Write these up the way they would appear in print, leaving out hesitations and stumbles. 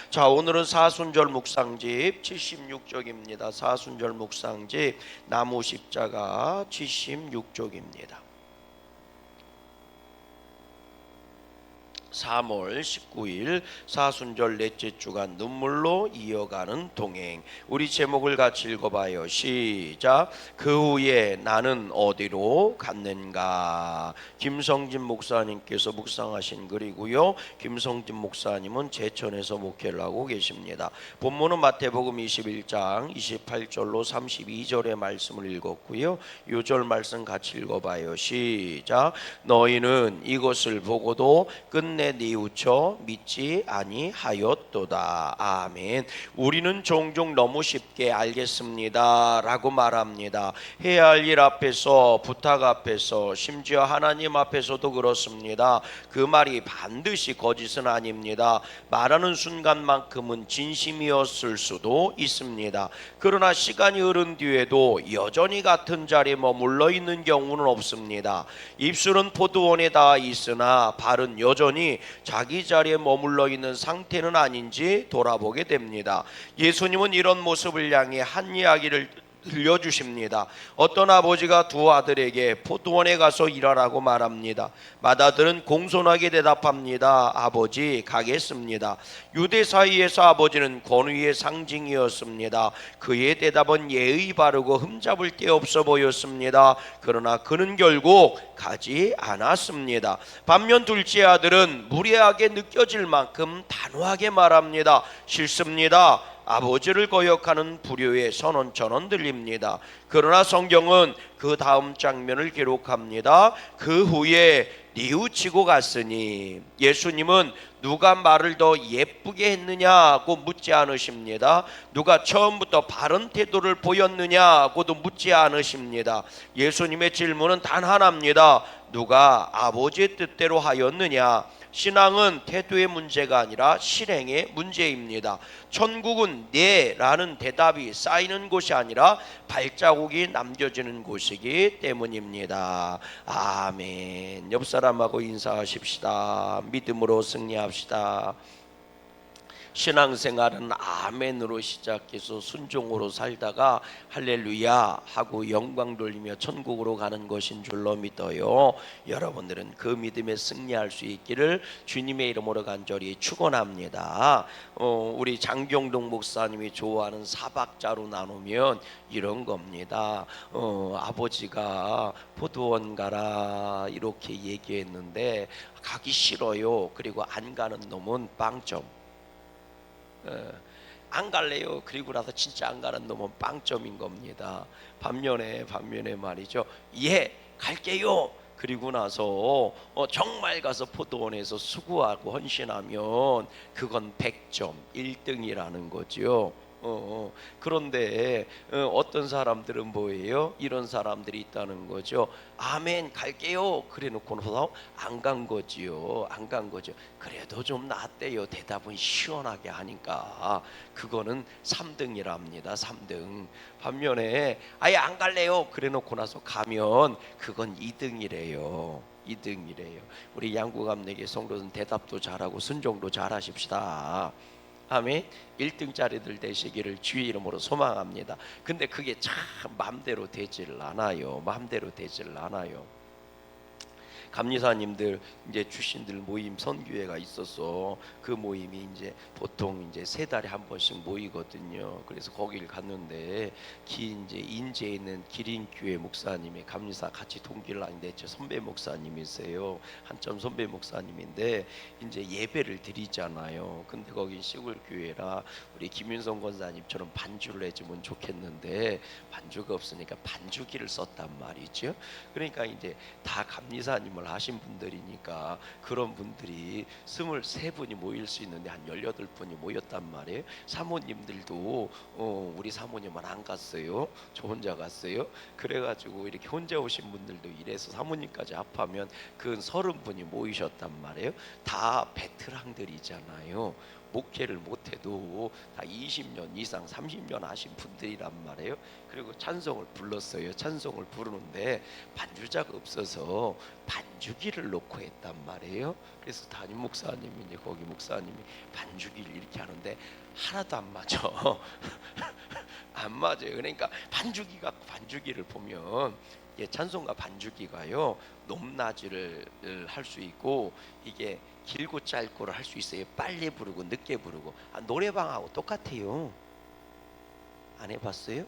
자, 오늘은 사순절 묵상집 76쪽입니다. 사순절 묵상집 나무 십자가 76쪽입니다. 3월 19일 사순절 넷째 주간 눈물로 이어가는 동행. 우리 제목을 같이 읽어봐요. 시작. 그 후에 나는 어디로 갔는가. 김성진 목사님께서 묵상하신 글이고요. 김성진 목사님은 제천에서 목회를 하고 계십니다. 본문은 마태복음 21장 28절로 32절의 말씀을 읽었고요. 요절 말씀 같이 읽어봐요. 시작. 너희는 이것을 보고도 끝내 뉘우쳐 믿지 아니하였도다. 아멘. 우리는 종종 너무 쉽게 알겠습니다 라고 말합니다. 해야 할 일 앞에서, 부탁 앞에서, 심지어 하나님 앞에서도 그렇습니다. 그 말이 반드시 거짓은 아닙니다. 말하는 순간만큼은 진심이었을 수도 있습니다. 그러나 시간이 흐른 뒤에도 여전히 같은 자리에 머물러 있는 경우는 없습니다. 입술은 포도원에 닿아 있으나 발은 여전히 자기 자리에 머물러 있는 상태는 아닌지 돌아보게 됩니다. 예수님은 이런 모습을 향해 한 이야기를 들려주십니다. 어떤 아버지가 두 아들에게 포도원에 가서 일하라고 말합니다. 맏아들은 공손하게 대답합니다. 아버지, 가겠습니다. 유대 사이에서 아버지는 권위의 상징이었습니다. 그의 대답은 예의 바르고 흠잡을 게 없어 보였습니다. 그러나 그는 결국 가지 않았습니다. 반면 둘째 아들은 무례하게 느껴질 만큼 단호하게 말합니다. 싫습니다. 아버지를 거역하는 불효의 선언처럼 들립니다. 그러나 성경은 그 다음 장면을 기록합니다. 그 후에 뉘우치고 갔으니, 예수님은 누가 말을 더 예쁘게 했느냐고 묻지 않으십니다. 누가 처음부터 바른 태도를 보였느냐고도 묻지 않으십니다. 예수님의 질문은 단 하나입니다. 누가 아버지의 뜻대로 하였느냐. 신앙은 태도의 문제가 아니라 실행의 문제입니다. 천국은 네라는 대답이 쌓이는 곳이 아니라 발자국이 남겨지는 곳이기 때문입니다. 아멘. 옆 사람하고 인사하십시다. 믿음으로 승리합시다. 신앙생활은 아멘으로 시작해서 순종으로 살다가 할렐루야 하고 영광 돌리며 천국으로 가는 것인 줄로 믿어요. 여러분들은 그 믿음에 승리할 수 있기를 주님의 이름으로 간절히 축원합니다. 우리 장경동 목사님이 좋아하는 사박자로 나누면 이런 겁니다. 아버지가 포도원 가라 이렇게 얘기했는데 가기 싫어요. 그리고 안 가는 놈은 빵점. 안 갈래요. 그리고 나서 진짜 안 가는 놈은 빵점인 겁니다. 반면에 말이죠. 예, 갈게요. 그리고 나서 정말 가서 포도원에서 수고하고 헌신하면 그건 100점 1등이라는 거죠. 그런데 어떤 사람들은 뭐예요? 이런 사람들이 있다는 거죠. 아멘 갈게요. 그래 놓고서 안 간 거지요. 안 간 거죠. 그래도 좀 낫대요. 대답은 시원하게 하니까. 그거는 3등이랍니다. 3등. 반면에 아예 안 갈래요. 그래 놓고 나서 가면 그건 2등이래요. 2등이래요. 우리 양구감내기 성도는 대답도 잘하고 순종도 잘하십시다. 아멘. 1등짜리들 되시기를 주의 이름으로 소망합니다. 근데 그게 참 마음대로 되질 않아요. 마음대로 되질 않아요. 감리사님들 이제 출신들 모임 선교회가 있어서 그 모임이 이제 보통 이제 3달에 한 번씩 모이거든요. 그래서 거기를 갔는데 이제 인제에 있는 기린교회 목사님이 감리사 같이 동기를 하는데 제 선배 목사님이세요. 한참 선배 목사님인데 이제 예배를 드리잖아요. 근데 거기 시골 교회라 우리 김윤성 권사님처럼 반주를 해주면 좋겠는데 반주가 없으니까 반주기를 썼단 말이죠. 그러니까 이제 다 감리사님을 하신 분들이니까 그런 분들이 23분이 모일 수 있는데 한 18분이 모였단 말이에요. 사모님들도 우리 사모님은 안 갔어요. 저 혼자 갔어요. 그래가지고 이렇게 혼자 오신 분들도 이래서 사모님까지 합하면 그 30분이 모이셨단 말이에요. 다 베테랑들이잖아요. 목회를 못해도 다 20년 이상 30년 하신 분들이란 말이에요. 그리고 찬송을 불렀어요. 찬송을 부르는데 반주자가 없어서 반주기를 놓고 했단 말이에요. 그래서 담임 목사님이 이제 거기 목사님이 반주기를 이렇게 하는데 하나도 안 맞아. 안 맞아요. 그러니까 반주기를 보면 찬송가 반주기가요 높낮이를 할 수 있고 이게 길고 짧고를 할 수 있어요. 빨리 부르고 늦게 부르고. 노래방하고 똑같아요. 안 해봤어요?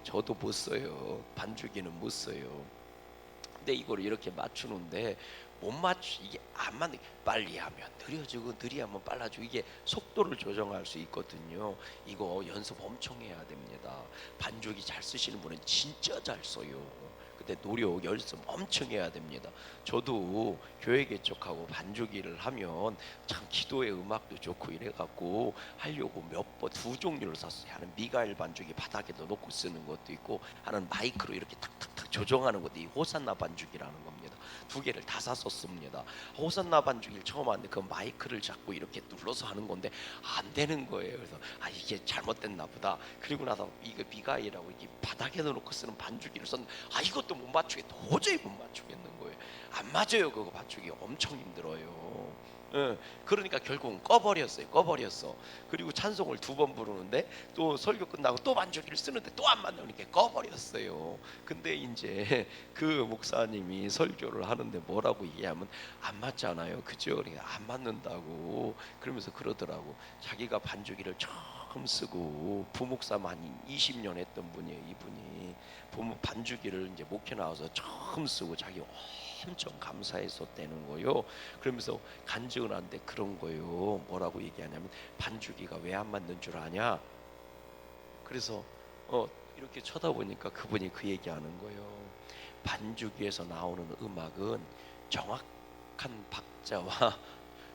저도 못 써요. 반주기는 못 써요. 근데 이걸 이렇게 맞추는데 못 맞추, 이게 안 맞는, 빨리 하면 느려지고 느리 하면 빨라지고, 이게 속도를 조정할 수 있거든요. 이거 연습 엄청 해야 됩니다. 반주기 잘 쓰시는 분은 진짜 잘 써요. 근데 노력 연습 엄청 해야 됩니다. 저도 교회 개척하고 반주기를 하면 참 기도의 음악도 좋고 이래갖고 하려고 몇 번 두 종류를 샀어요. 하는 미가엘 반주기 바닥에도 놓고 쓰는 것도 있고, 하는 마이크로 이렇게 탁탁탁 조정하는 것도 이 호산나 반주기라는 겁니다. 두 개를 다 샀었습니다. 호산나 반주기를 처음 하는데 그 마이크를 잡고 이렇게 눌러서 하는 건데 안 되는 거예요. 그래서 이게 잘못됐나 보다. 그리고 나서 이거 미가엘이라고 이게 바닥에 놓고 쓰는 반주기를 썼는데 이것도 못 맞추게, 도저히 못 맞추겠는 거예요. 안 맞아요. 그거 맞추기 엄청 힘들어요. 그러니까 결국은 꺼버렸어. 그리고 찬송을 두 번 부르는데 또 설교 끝나고 또 반주기를 쓰는데 또 안 맞으니까 꺼버렸어요. 근데 이제 그 목사님이 설교를 하는데 뭐라고 얘기하면 안 맞잖아요. 그죠? 그러니까 안 맞는다고 그러면서 그러더라고. 자기가 반주기를 처음 쓰고 부목사만 20년 했던 분이에요. 이분이 반주기를 이제 목회 나와서 처음 쓰고 자기 엄청 감사했었다는 거요. 그러면서 간증을 하는데 그런 거요. 뭐라고 얘기하냐면 반주기가 왜 안 맞는 줄 아냐? 그래서 이렇게 쳐다보니까 그분이 그 얘기하는 거예요. 반주기에서 나오는 음악은 정확한 박자와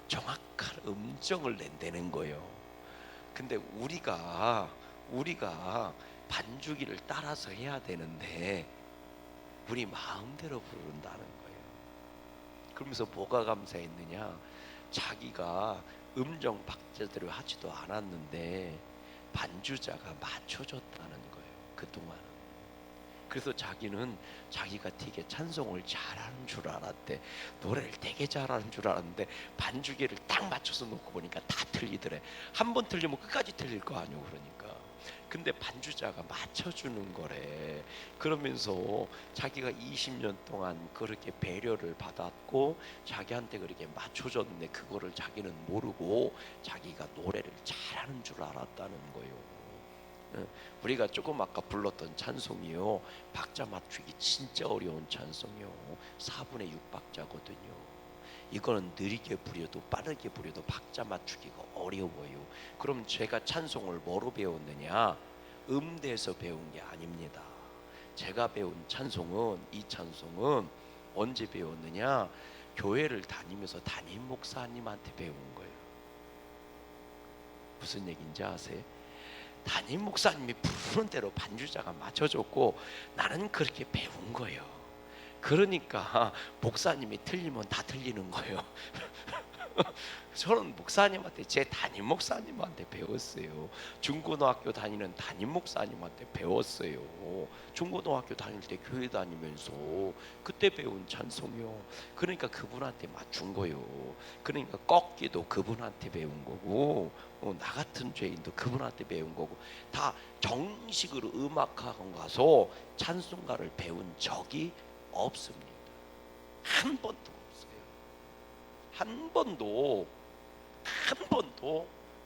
정확한 음정을 낸다는 거예요. 근데 우리가 반주기를 따라서 해야 되는데 우리 마음대로 부른다는 거예요. 그러면서 뭐가 감사했느냐? 자기가 음정 박자대로 하지도 않았는데 반주자가 맞춰줬다는 거예요. 그동안은. 그래서 자기는 자기가 되게 찬송을 잘하는 줄 알았대. 노래를 되게 잘하는 줄 알았는데 반주기를 딱 맞춰서 놓고 보니까 다 틀리더래. 한 번 틀리면 끝까지 틀릴 거 아니오. 그러니까. 근데 반주자가 맞춰주는 거래. 그러면서 자기가 20년 동안 그렇게 배려를 받았고 자기한테 그렇게 맞춰줬는데 그거를 자기는 모르고 자기가 노래를 잘하는 줄 알았다는 거예요. 우리가 조금 아까 불렀던 찬송이요, 박자 맞추기 진짜 어려운 찬송이요. 4분의 6박자거든요. 이거는 느리게 부려도 빠르게 부려도 박자 맞추기가 어려워요. 그럼 제가 찬송을 뭐로 배웠느냐? 음대에서 배운 게 아닙니다. 제가 배운 찬송은, 이 찬송은 언제 배웠느냐? 교회를 다니면서 담임 목사님한테 배운 거예요. 무슨 얘기인지 아세요? 담임 목사님이 부르는 대로 반주자가 맞춰줬고 나는 그렇게 배운 거예요. 그러니까 목사님이 틀리면 다 틀리는 거예요. 저는 목사님한테, 제 담임 목사님한테 배웠어요. 중고등학교 다니는 담임 목사님한테 배웠어요. 중고등학교 다닐 때 교회 다니면서 그때 배운 찬송이요. 그러니까 그분한테 맞춘 거예요. 그러니까 꺾기도 그분한테 배운 거고, 나 같은 죄인도 그분한테 배운 거고, 다 정식으로 음악학원 가서 찬송가를 배운 적이 없습니다. 한 번도 없어요. 한 번도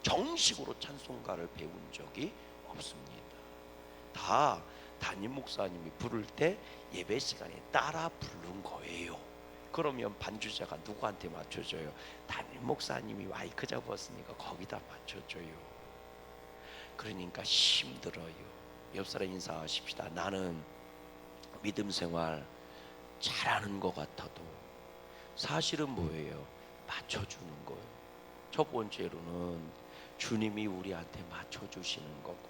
정식으로 찬송가를 배운 적이 없습니다. 다 담임 목사님이 부를 때 예배 시간에 따라 부른 거예요. 그러면 반주자가 누구한테 맞춰줘요? 담임 목사님이 마이크 잡았으니까 거기다 맞춰줘요. 그러니까 힘들어요. 옆 사람 인사하십시다. 나는 믿음 생활 잘하는 것 같아도 사실은 뭐예요? 맞춰주는 거예요. 첫 번째로는 주님이 우리한테 맞춰주시는 거고,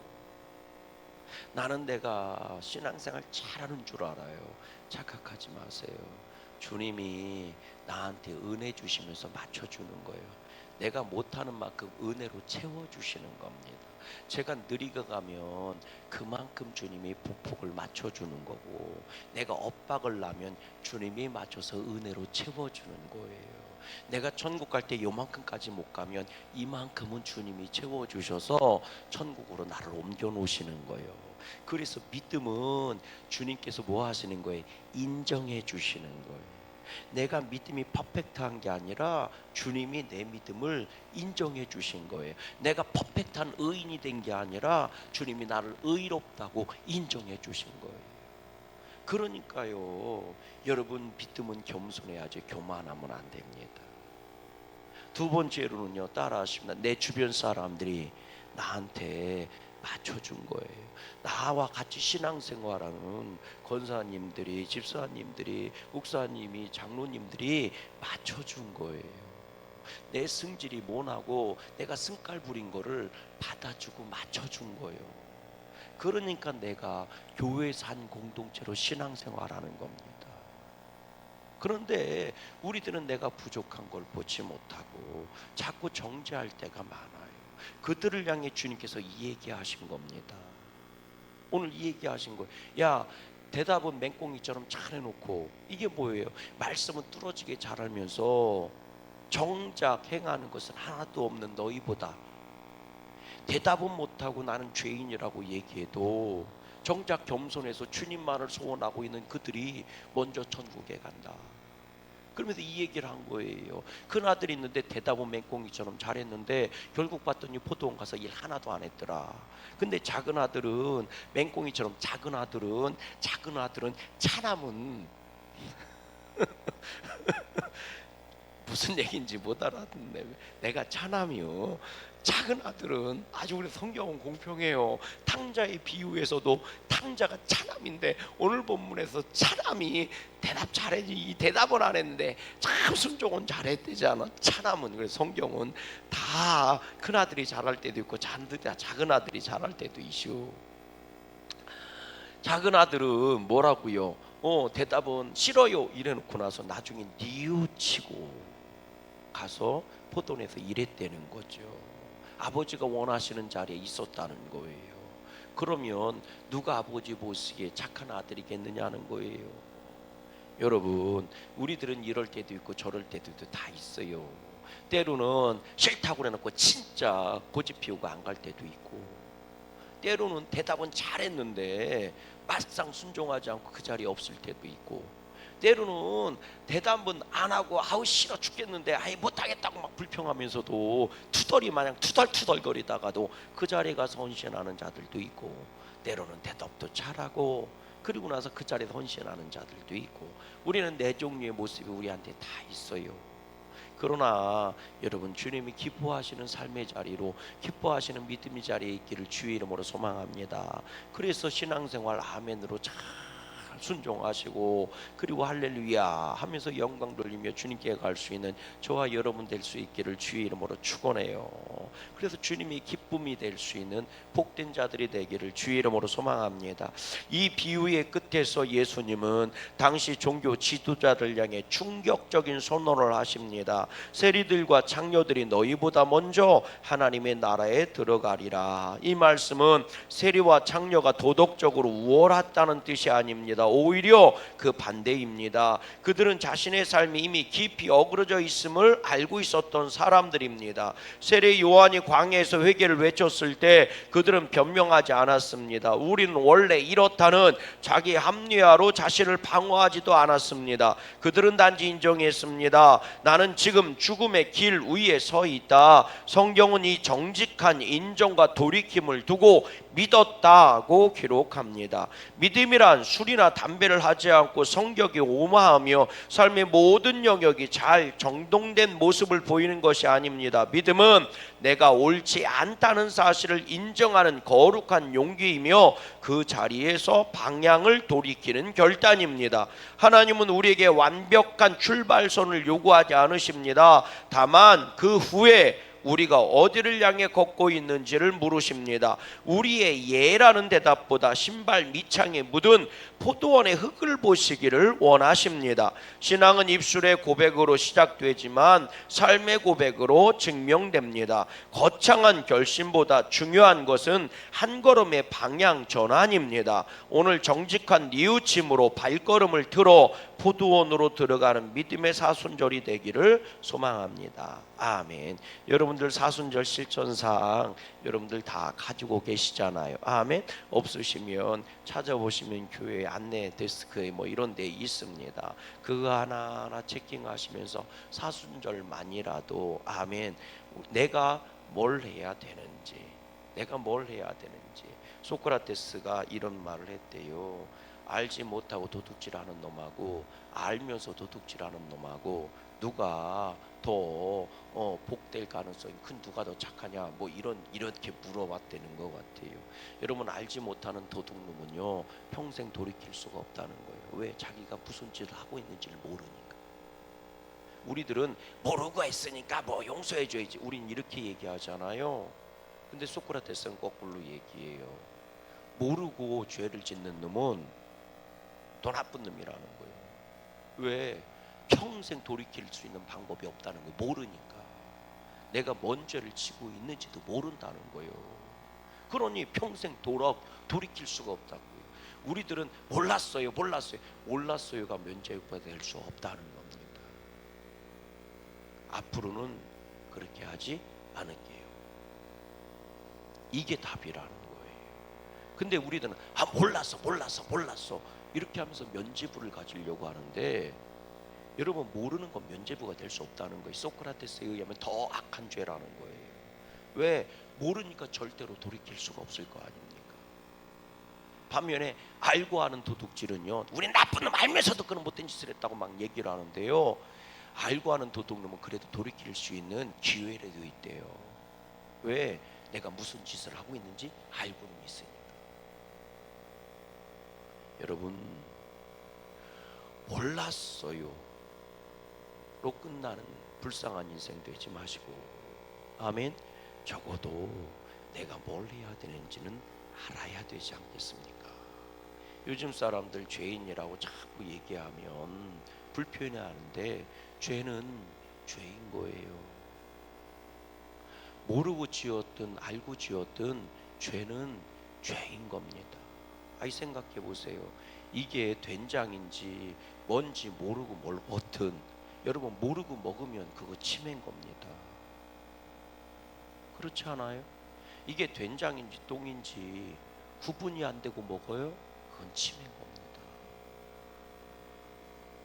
나는 내가 신앙생활 잘하는 줄 알아요. 착각하지 마세요. 주님이 나한테 은혜 주시면서 맞춰주는 거예요. 내가 못하는 만큼 은혜로 채워주시는 겁니다. 제가 느리게 가면 그만큼 주님이 보폭을 맞춰주는 거고, 내가 엇박을 나면 주님이 맞춰서 은혜로 채워주는 거예요. 내가 천국 갈 때 요만큼까지 못 가면 이만큼은 주님이 채워주셔서 천국으로 나를 옮겨 놓으시는 거예요. 그래서 믿음은 주님께서 뭐 하시는 거예요? 인정해 주시는 거예요. 내가 믿음이 퍼펙트한 게 아니라 주님이 내 믿음을 인정해 주신 거예요. 내가 퍼펙트한 의인이 된 게 아니라 주님이 나를 의롭다고 인정해 주신 거예요. 그러니까요, 여러분, 믿음은 겸손해야지 교만하면 안 됩니다. 두 번째로는요, 따라하십니다. 내 주변 사람들이 나한테 맞춰준 거예요. 나와 같이 신앙생활하는 권사님들이, 집사님들이, 목사님이, 장로님들이 맞춰준 거예요. 내 승질이 모나고 내가 승깔 부린 거를 받아주고 맞춰준 거예요. 그러니까 내가 교회에서 한 공동체로 신앙생활하는 겁니다. 그런데 우리들은 내가 부족한 걸 보지 못하고 자꾸 정죄할 때가 많아요. 그들을 향해 주님께서 이 얘기하신 겁니다. 오늘 이 얘기하신 거예요. 야, 대답은 맹꽁이처럼 잘해놓고, 이게 뭐예요? 말씀은 뚫어지게 잘하면서 정작 행하는 것은 하나도 없는 너희보다, 대답은 못하고 나는 죄인이라고 얘기해도 정작 겸손해서 주님만을 소원하고 있는 그들이 먼저 천국에 간다. 그러면서 이 얘기를 한 거예요. 큰 아들이 있는데 대답은 맹꽁이처럼 잘했는데 결국 봤더니 포도원 가서 일 하나도 안 했더라. 근데 작은 아들은 맹꽁이처럼, 작은 아들은 차남은 무슨 얘기인지 못 알아듣네. 내가 차남이요. 작은 아들은, 아주 우리 성경은 공평해요. 탕자의 비유에서도 탕자가 차남인데 오늘 본문에서 차남이 대답 잘했지, 이 대답은 안 했는데 참 순종은 잘했대잖아. 차남은, 그래서 성경은 다 큰 아들이 잘할 때도 있고 작은 아들이 잘할 때도 있슈. 작은 아들은 뭐라고요? 대답은 싫어요 이래놓고 나서 나중에 뉘우치고 가서 포도원에서 일했다는 거죠. 아버지가 원하시는 자리에 있었다는 거예요. 그러면 누가 아버지 보시기에 착한 아들이겠느냐는 거예요. 여러분, 우리들은 이럴 때도 있고 저럴 때도 다 있어요. 때로는 싫다고 그래놓고 진짜 고집 피우고 안 갈 때도 있고, 때로는 대답은 잘했는데 막상 순종하지 않고 그 자리에 없을 때도 있고, 때로는 대답은 안 하고 아우 싫어 죽겠는데 아예 못하겠다고 막 불평하면서도 투덜이 마냥 투덜투덜거리다가도 그 자리에 가서 헌신하는 자들도 있고, 때로는 대답도 잘하고 그리고 나서 그 자리에서 헌신하는 자들도 있고, 우리는 네 종류의 모습이 우리한테 다 있어요. 그러나 여러분, 주님이 기뻐하시는 삶의 자리로, 기뻐하시는 믿음의 자리에 있기를 주의 이름으로 소망합니다. 그래서 신앙생활 아멘으로 잘 순종하시고 그리고 할렐루야 하면서 영광 돌리며 주님께 갈 수 있는 저와 여러분 될 수 있기를 주의 이름으로 축원해요. 그래서 주님이 기쁨이 될 수 있는 복된 자들이 되기를 주의 이름으로 소망합니다. 이 비유의 끝에서 예수님은 당시 종교 지도자들 향해 충격적인 선언을 하십니다. 세리들과 창녀들이 너희보다 먼저 하나님의 나라에 들어가리라. 이 말씀은 세리와 창녀가 도덕적으로 우월하다는 뜻이 아닙니다. 오히려 그 반대입니다. 그들은 자신의 삶이 이미 깊이 어그러져 있음을 알고 있었던 사람들입니다. 세례 요한이 광야에서 회개를 외쳤을 때 그들은 변명하지 않았습니다. 우리는 원래 이렇다는 자기 합리화로 자신을 방어하지도 않았습니다. 그들은 단지 인정했습니다. 나는 지금 죽음의 길 위에 서 있다. 성경은 이 정직한 인정과 돌이킴을 두고 믿었다고 기록합니다. 믿음이란 술이나 담배를 하지 않고 성격이 오마하며 삶의 모든 영역이 잘 정돈된 모습을 보이는 것이 아닙니다. 믿음은 내가 옳지 않다는 사실을 인정하는 거룩한 용기이며 그 자리에서 방향을 돌이키는 결단입니다. 하나님은 우리에게 완벽한 출발선을 요구하지 않으십니다. 다만 그 후에 우리가 어디를 향해 걷고 있는지를 물으십니다. 우리의 예라는 대답보다 신발 밑창에 묻은 포도원의 흙을 보시기를 원하십니다. 신앙은 입술의 고백으로 시작되지만 삶의 고백으로 증명됩니다. 거창한 결심보다 중요한 것은 한 걸음의 방향 전환입니다. 오늘 정직한 뉘우침으로 발걸음을 틀어 포도원으로 들어가는 믿음의 사순절이 되기를 소망합니다. 아멘. 여러분들 사순절 실천사항 여러분들 다 가지고 계시잖아요. 아멘. 없으시면 찾아보시면 교회 안내 데스크에 뭐 이런 데 있습니다. 그거 하나하나 체킹하시면서 사순절만이라도 아멘. 내가 뭘 해야 되는지, 내가 뭘 해야 되는지. 소크라테스가 이런 말을 했대요. 알지 못하고 도둑질하는 놈하고 알면서 도둑질하는 놈하고 누가 더 복될 가능성이 큰, 누가 더 착하냐, 뭐 이렇게 물어봤다는 것 같아요. 여러분, 알지 못하는 도둑놈은요 평생 돌이킬 수가 없다는 거예요. 왜? 자기가 무슨 짓을 하고 있는지를 모르니까. 우리들은 모르고 했으니까 뭐 용서해줘야지, 우린 이렇게 얘기하잖아요. 근데 소크라테스는 거꾸로 얘기해요. 모르고 죄를 짓는 놈은 더 나쁜 놈이라는 거예요. 왜? 평생 돌이킬 수 있는 방법이 없다는 거예요. 모르니까. 내가 뭔 죄를 지고 있는지도 모른다는 거예요. 그러니 평생 돌이킬 수가 없다고요. 우리들은 몰랐어요가 면죄부가 될 수 없다는 겁니다. 앞으로는 그렇게 하지 않을게요. 이게 답이라는 거예요. 근데 우리들은 몰랐어 이렇게 하면서 면죄부를 가지려고 하는데, 여러분, 모르는 건 면죄부가 될 수 없다는 거예요. 소크라테스에 의하면 더 악한 죄라는 거예요. 왜? 모르니까 절대로 돌이킬 수가 없을 거 아닙니까? 반면에 알고 하는 도둑질은요, 우린 나쁜 놈 알면서도 그런 못된 짓을 했다고 막 얘기를 하는데요, 알고 하는 도둑놈은 그래도 돌이킬 수 있는 기회라도 있대요. 왜? 내가 무슨 짓을 하고 있는지 알고는 있으니까. 여러분, 몰랐어요 로 끝나는 불쌍한 인생 되지 마시고, 아멘. 적어도 내가 뭘 해야 되는지는 알아야 되지 않겠습니까? 요즘 사람들 죄인이라고 자꾸 얘기하면 불편해하는데, 죄는 죄인 거예요. 모르고 지었든 알고 지었든 죄는 죄인 겁니다. 아이, 생각해 보세요. 이게 된장인지 뭔지 모르고 뭘 먹든, 여러분, 모르고 먹으면 그거 치매인 겁니다. 그렇지 않아요? 이게 된장인지 똥인지 구분이 안 되고 먹어요? 그건 치매인 겁니다.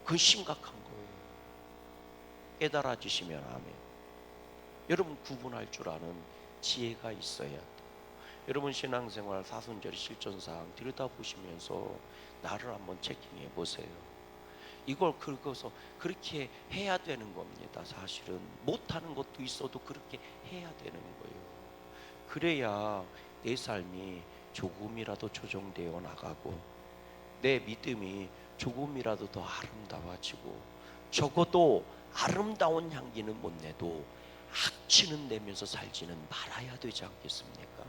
그건 심각한 거예요. 깨달아지시면 아멘. 여러분, 구분할 줄 아는 지혜가 있어야 돼요. 여러분, 신앙생활 사순절 실천사항 들여다보시면서 나를 한번 체킹해 보세요. 이걸 긁어서 그렇게 해야 되는 겁니다. 사실은 못하는 것도 있어도 그렇게 해야 되는 거예요. 그래야 내 삶이 조금이라도 조정되어 나가고, 내 믿음이 조금이라도 더 아름다워지고, 적어도 아름다운 향기는 못 내도 악취는 내면서 살지는 말아야 되지 않겠습니까?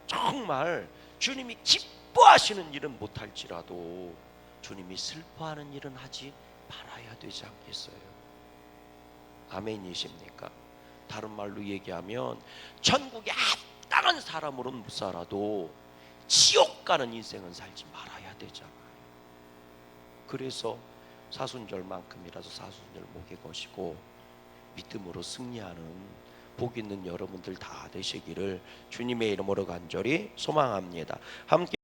정말 주님이 기뻐하시는 일은 못할지라도 주님이 슬퍼하는 일은 하지 말아야 되지 않겠어요? 아멘이십니까? 다른 말로 얘기하면 천국에 합당한 사람으로는 못 살아도 지옥 가는 인생은 살지 말아야 되잖아요. 그래서 사순절만큼이라도 사순절 목에 거시고 믿음으로 승리하는 복 있는 여러분들 다 되시기를 주님의 이름으로 간절히 소망합니다. 함께